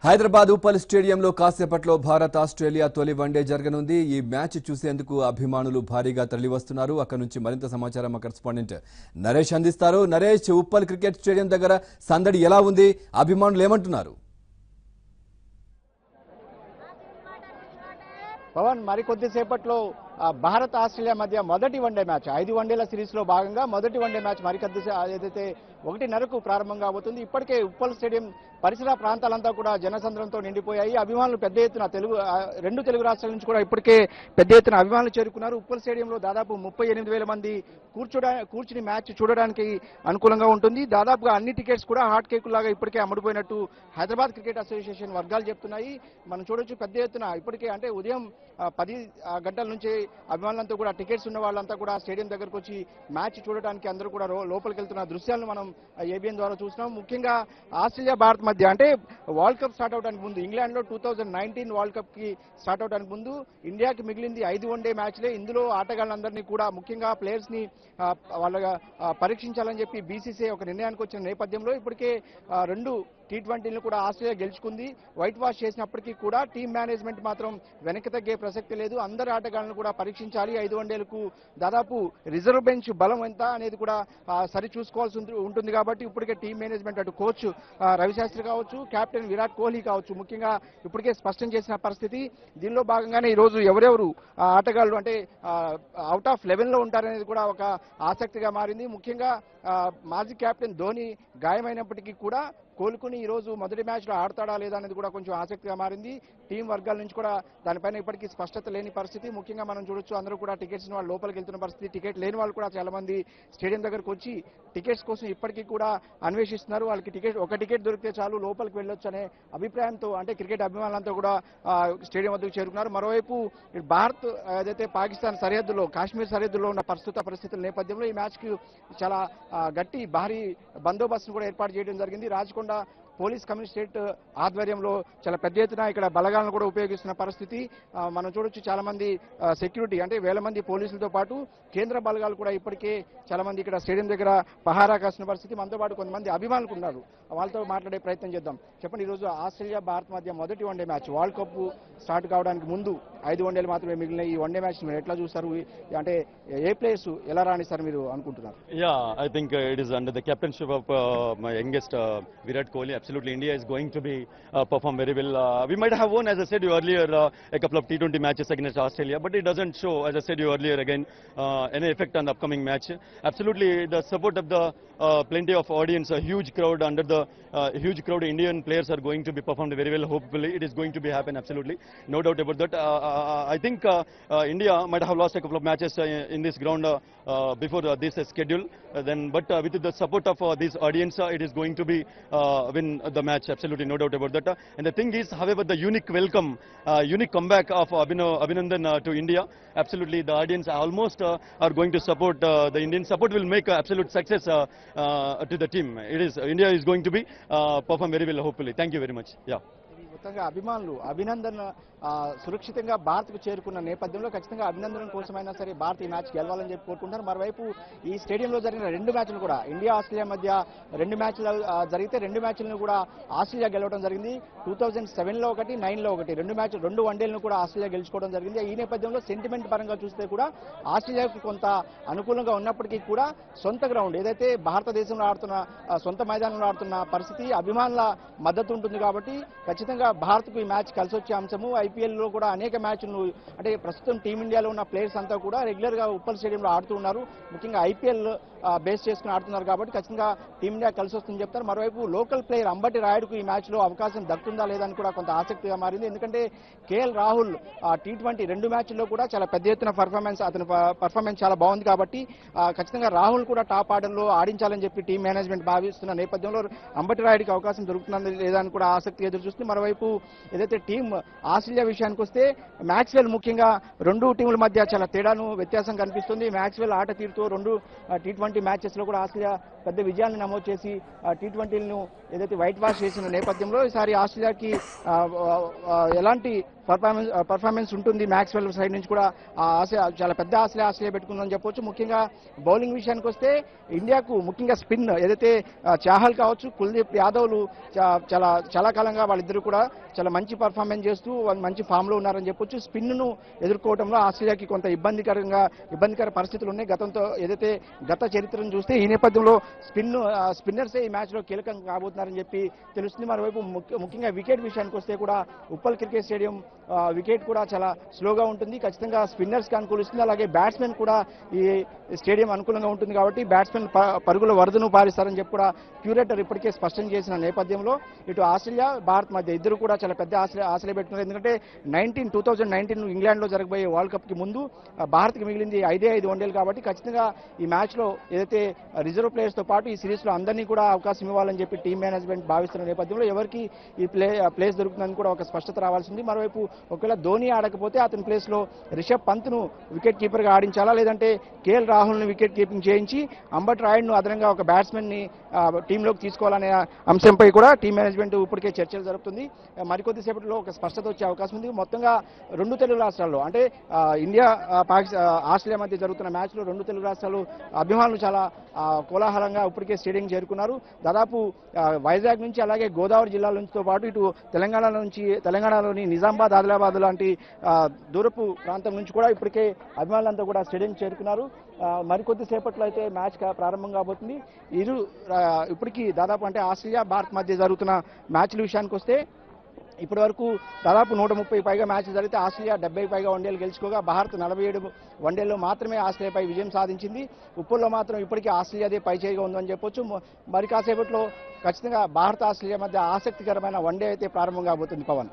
హైదరాబాద్ ఉప్పల్ స్టేడియంలో కాసేపట్లో భారత్ ఆస్ట్రేలియా తొలి వన్డే జరగనుంది. ఈ మ్యాచ్ చూసేందుకు అభిమానులు భారీగా తరలివస్తున్నారు. అక్కడి నుంచి మరింత సమాచారం మా కరెస్పాండెంట్ నరేష్ అందిస్తారు. నరేష్, ఉప్పల్ క్రికెట్ స్టేడియం దగ్గర సందడి ఎలా ఉంది? అభిమానులు ఏమంటున్నారు? పవన్, మరికొద్దిసేపట్లో భారత్ ఆస్ట్రేలియా మధ్య మొదటి వన్డే మ్యాచ్ 5 వన్డేల సిరీస్లో భాగంగా మొదటి వన్డే మ్యాచ్ ఏదైతే 1:30కు ప్రారంభం కాబోతుంది. ఇప్పటికే ఉప్పల్ స్టేడియం పరిసర ప్రాంతాలంతా కూడా జనసంద్రంతో నిండిపోయాయి. అభిమానులు పెద్ద ఎత్తున రెండు తెలుగు రాష్ట్రాల నుంచి కూడా ఇప్పటికే పెద్ద ఎత్తున అభిమానులు చేరుకున్నారు. ఉప్పల్ స్టేడియంలో దాదాపు 38,000 మంది కూర్చుని మ్యాచ్ చూడడానికి అనుకూలంగా ఉంటుంది. దాదాపుగా అన్ని టికెట్స్ కూడా హాట్ కేకులాగా ఇప్పటికే అమ్ముడుపోయినట్టు హైదరాబాద్ క్రికెట్ అసోసియేషన్ వర్గాలు చెప్తున్నాయి. మనం చూడొచ్చు పెద్ద ఎత్తున ఇప్పటికే అంటే ఉదయం 10 గంటల నుంచి అభిమానులంతా కూడా టికెట్స్ ఉన్న వాళ్ళంతా కూడా స్టేడియం దగ్గరకు వచ్చి మ్యాచ్ చూడడానికి అందరూ కూడా లోపలికి వెళ్తున్న దృశ్యాలను మనం ఏబిఎన్ ద్వారా చూసినాం. ముఖ్యంగా ఆస్ట్రేలియా భారత్ మధ్య అంటే వరల్డ్ కప్ స్టార్ట్ అవడానికి ముందు ఇంగ్లాండ్లో 2019 వరల్డ్ కప్ కి స్టార్ట్ అవడానికి ముందు ఇండియాకి మిగిలింది 5 వన్డే మ్యాచ్లే. ఇందులో ఆటగాళ్ళందరినీ కూడా ముఖ్యంగా ప్లేయర్స్ ని వాళ్ళ పరీక్షించాలని చెప్పి బీసీసీఐ ఒక నిర్ణయానికి వచ్చిన నేపథ్యంలో ఇప్పటికే 2 T20లను కూడా ఆస్ట్రేలియా గెలుచుకుంది. వైట్ వాష్ చేసినప్పటికీ కూడా టీమ్ మేనేజ్మెంట్ మాత్రం వెనక్కి తగ్గే ప్రసక్తి లేదు. అందరి ఆటగాళ్లను కూడా పరీక్షించాలి. 5 వన్డేలకు దాదాపు రిజర్వ్ బెంచ్ బలం ఎంత అనేది కూడా సరి చూసుకోవాల్సి ఉంటుంది. కాబట్టి ఇప్పటికే టీమ్ మేనేజ్మెంట్ అటు కోచ్ రవిశాస్త్రి కావచ్చు, కెప్టెన్ విరాట్ కోహ్లీ కావచ్చు, ముఖ్యంగా ఇప్పటికే స్పష్టం చేసిన పరిస్థితి. దీనిలో భాగంగానే ఈరోజు ఎవరెవరు ఆటగాళ్లు అంటే అవుట్ ఆఫ్ 11లో ఉంటారనేది కూడా ఒక ఆసక్తిగా మారింది. ముఖ్యంగా మాజీ కెప్టెన్ ధోని గాయమైనప్పటికీ కూడా కోలుకుని ఈరోజు మొదటి మ్యాచ్లో ఆడతాడా లేదా అనేది కూడా కొంచెం ఆసక్తిగా మారింది. టీం వర్గాల నుంచి కూడా దానిపైన ఇప్పటికీ స్పష్టత లేని పరిస్థితి. ముఖ్యంగా మనం చూడొచ్చు అందరూ కూడా టికెట్స్ వాళ్ళు లోపలికి వెళ్తున్న పరిస్థితి. టికెట్ లేని వాళ్ళు కూడా చాలా మంది స్టేడియం దగ్గరకు వచ్చి టికెట్స్ కోసం ఇప్పటికీ కూడా అన్వేషిస్తున్నారు. వాళ్ళకి ఒక టికెట్ దొరికితే చాలు లోపలికి వెళ్ళొచ్చు అనే అభిప్రాయంతో అంటే క్రికెట్ అభిమానులంతా కూడా స్టేడియం వద్దకు చేరుకున్నారు. మరోవైపు భారత్ ఏదైతే పాకిస్తాన్ సరిహద్దులో కాశ్మీర్ సరిహద్దులో ఉన్న పరిస్థితుల నేపథ్యంలో ఈ మ్యాచ్కి చాలా గట్టి భారీ బందోబస్తును కూడా ఏర్పాటు చేయడం జరిగింది. రాజకొండ పోలీస్ కమిషనరేట్ ఆధ్వర్యంలో చాలా పెద్ద ఎత్తున ఇక్కడ బలగాలను కూడా ఉపయోగిస్తున్న పరిస్థితి మనం చూడొచ్చు. చాలా మంది సెక్యూరిటీ అంటే 1000 మంది పోలీసులతో పాటు కేంద్ర బలగాలు కూడా ఇప్పటికే చాలా మంది ఇక్కడ స్టేడియం దగ్గర పహారా కాసిన పరిస్థితి. మనతో పాటు కొంతమంది అభిమానులు ఉన్నారు, వాళ్ళతో మాట్లాడే ప్రయత్నం చేద్దాం. చెప్పండి, ఈరోజు ఆస్ట్రేలియా భారత్ మధ్య మొదటి one day match world cup start కావడానికి ముందు 5 వన్డేలు మాత్రమే మిగిలిన ఈ వన్డే మ్యాచ్ మీరు ఎట్లా చూస్తారు? అంటే ఏ ప్లేయర్స్ ఎలా రాణిస్తారు మీరు అనుకుంటున్నారు? I think it is under the captainship of my youngest Virat Kohli. Absolutely, India is going to be perform very well. We might have won, as I said you earlier, a couple of T20 matches against Australia, but it doesn't show, as I said you earlier, again any effect on the upcoming match. Absolutely, the support of the plenty of audience, a huge crowd under the huge crowd. Indian players are going to be performed very well. Hopefully, it is going to be happen. Absolutely, no doubt about that. I think India might have lost a couple of matches in this ground before this schedule. But with the support of this audience, it is going to be win the match. Absolutely, no doubt about that. And the thing is, however, the unique comeback of Abhinandan to India. Absolutely, the audience almost are going to support the Indian. Support will make absolute success to the team. India is going to be perform very well. Hopefully, thank you very much. Yeah. మొత్తంగా అభిమానులు అభినందన సురక్షితంగా భారత్కు చేరుకున్న నేపథ్యంలో ఖచ్చితంగా అభినందన కోసమైనా సరే భారత్ ఈ మ్యాచ్ గెలవాలని చెప్పి కోరుకుంటారు. మరోవైపు ఈ స్టేడియంలో జరిగిన 2 మ్యాచ్లు కూడా ఇండియా ఆస్ట్రేలియా మధ్య 2 మ్యాచ్లు జరిగితే 2 మ్యాచ్లను కూడా ఆస్ట్రేలియా గెలవడం జరిగింది. 2007లో ఒకటి, 9లో ఒకటి 2 వన్డేలను కూడా ఆస్ట్రేలియా గెలుచుకోవడం జరిగింది. ఈ నేపథ్యంలో సెంటిమెంట్ పరంగా చూస్తే కూడా ఆస్ట్రేలియాకు కొంత అనుకూలంగా ఉన్నప్పటికీ కూడా సొంత గ్రౌండ్ ఏదైతే భారతదేశంలో ఆడుతున్న సొంత మైదానంలో ఆడుతున్న పరిస్థితి అభిమానుల మద్దతు ఉంటుంది. కాబట్టి ఖచ్చితంగా భారత్కు ఈ మ్యాచ్ కలిసి వచ్చే అంశము. ఐపీఎల్లో కూడా అనేక మ్యాచ్లు అంటే ప్రస్తుతం టీమిండియాలో ఉన్న ప్లేయర్స్ అంతా కూడా రెగ్యులర్ గా ఉప్పల్ స్టేడియంలో ఆడుతూ ఉన్నారు. ముఖ్యంగా ఐపీఎల్ బేస్ చేసుకుని ఆడుతున్నారు కాబట్టి ఖచ్చితంగా టీమిండియా కలిసి వస్తుందని చెప్తారు. మరోవైపు లోకల్ ప్లేయర్ అంబటి రాయుడుకు ఈ మ్యాచ్ లో అవకాశం దక్కుతుందా లేదా అని కూడా కొంత ఆసక్తిగా మారింది. ఎందుకంటే కేఎల్ రాహుల్ T20 2 మ్యాచ్ల్లో కూడా చాలా పెద్ద ఎత్తున అతని పర్ఫార్మెన్స్ చాలా బాగుంది. కాబట్టి ఖచ్చితంగా రాహుల్ కూడా టాప్ ఆర్డర్లో ఆడించాలని చెప్పి టీం మేనేజ్మెంట్ భావిస్తున్న నేపథ్యంలో అంబటి రాయుడికి అవకాశం దొరుకుతుందా లేదా అని కూడా ఆసక్తి ఎదురు చూస్తుంది. మరోవైపు ఏదైతే టీం ఆస్ట్రేలియా విషయానికి వస్తే మ్యాక్స్వెల్ ముఖ్యంగా 2 టీముల మధ్య చాలా వ్యత్యాసం కనిపిస్తుంది. మ్యాక్స్వెల్ ఆట తీరుతో 2 T20 మ్యాచెస్ లో కూడా ఆస్ట్రేలియా పెద్ద విజయాన్ని నమోదు చేసి టీ20లను ఏదైతే వైట్ వాష్ చేసిన నేపథ్యంలో ఈసారి ఆస్ట్రేలియాకి ఎలాంటి పర్ఫార్మెన్స్ ఉంటుంది మ్యాక్స్వెల్ సైడ్ నుంచి కూడా ఆ ఆశ చాలా పెద్ద ఆస్ట్రేలియా పెట్టుకుందని చెప్పొచ్చు. ముఖ్యంగా బౌలింగ్ విషయానికి వస్తే ఇండియాకు ముఖ్యంగా స్పిన్ ఏదైతే చాహల్ కావచ్చు, కుల్దీప్ యాదవ్లు చాలా కాలంగా వాళ్ళిద్దరూ కూడా చాలా మంచి పర్ఫార్మెన్స్ చేస్తూ వాళ్ళు మంచి ఫామ్లో ఉన్నారని చెప్పొచ్చు. స్పిన్ను ఎదుర్కోవడంలో ఆస్ట్రేలియాకి కొంత ఇబ్బందికర పరిస్థితులు ఉన్నాయి. ఏదైతే గత చరిత్రను చూస్తే ఈ నేపథ్యంలో స్పిన్నర్సే ఈ మ్యాచ్లో కీలకం కాబోతున్నారని చెప్పి తెలుస్తుంది. మరోవైపు ముఖ్యంగా వికెట్ విషయానికి వస్తే కూడా ఉప్పల్ క్రికెట్ స్టేడియం వికెట్ కూడా చాలా స్లోగా ఉంటుంది. ఖచ్చితంగా స్పిన్నర్స్కి అనుకూలిస్తుంది. అలాగే బ్యాట్స్మెన్ కూడా ఈ స్టేడియం అనుకూలంగా ఉంటుంది కాబట్టి బ్యాట్స్మెన్ పరుగుల వరదను పారిస్తారని చెప్పి కూడా క్యూరేటర్ ఇప్పటికే స్పష్టం చేసిన నేపథ్యంలో ఇటు ఆస్ట్రేలియా భారత్ మధ్య ఇద్దరు కూడా చాలా పెద్ద ఆశలే పెట్టుకున్నారు. ఎందుకంటే 2019 ఇంగ్లాండ్లో జరగబోయే వరల్డ్ కప్కి ముందు భారత్కి మిగిలింది 5 వన్డేలు కాబట్టి ఖచ్చితంగా ఈ మ్యాచ్లో ఏదైతే రిజర్వ్ ప్లేయర్స్తో పాటు ఈ సిరీస్లో అందరినీ కూడా అవకాశం ఇవ్వాలని చెప్పి టీం మేనేజ్మెంట్ భావిస్తున్న నేపథ్యంలో ఎవరికి ఈ ప్లేస్ దొరుకుతుందని కూడా ఒక స్పష్టత రావాల్సింది. మరోవైపు ఒకవేళ ధోని ఆడకపోతే అతని ప్లేస్లో రిషబ్ పంత్ను వికెట్ కీపర్గా ఆడించాలా, లేదంటే కేఎల్ రాహుల్ని వికెట్ కీపింగ్ చేయించి అంబట్ రాయుడును అదనంగా ఒక బ్యాట్స్మెన్ని టీంలోకి తీసుకోవాలనే అంశంపై కూడా టీం మేనేజ్మెంట్ ఇప్పటికే చర్చలు జరుపుతుంది. మరికొద్దిసేపట్లో ఒక స్పష్టత వచ్చే అవకాశం ఉంది. మొత్తంగా రెండు తెలుగు రాష్ట్రాల్లో అంటే ఇండియా ఆస్ట్రేలియా మధ్య జరుగుతున్న మ్యాచ్లో రెండు తెలుగు రాష్ట్రాలు అభిమానులు చాలా కోలాహలంగా ఇప్పటికే స్టేడియం చేరుకున్నారు. దాదాపు వైజాగ్ నుంచి అలాగే గోదావరి జిల్లాల నుంచితో పాటు ఇటు తెలంగాణలోని నిజామాబాద్, ఆదిలాబాద్ లాంటి దూరపు ప్రాంతం నుంచి కూడా ఇప్పటికే అభిమానులంతా కూడా స్టేడియం చేరుకున్నారు. మరికొద్ది సేపట్లో అయితే మ్యాచ్ ప్రారంభం కాబోతుంది. ఇప్పటికీ దాదాపు అంటే ఆస్ట్రేలియా భారత్ మధ్య జరుగుతున్న మ్యాచ్ల విషయానికి వస్తే ఇప్పటి వరకు దాదాపు 130 పైగా మ్యాచ్లు జరిగితే ఆస్ట్రేలియా 70 పైగా వన్డేలు గెలుచుకోగా భారత్ 47 వన్డేల్లో మాత్రమే ఆస్ట్రేలియాపై విజయం సాధించింది. ఉప్పుల్లో మాత్రం ఇప్పటికీ ఆస్ట్రేలియాదే పై చేయిగా ఉందని చెప్పొచ్చు. మరి కాసేపట్లో ఖచ్చితంగా భారత్ ఆస్ట్రేలియా మధ్య ఆసక్తికరమైన వన్డే అయితే ప్రారంభం కాబోతుంది. పవన్.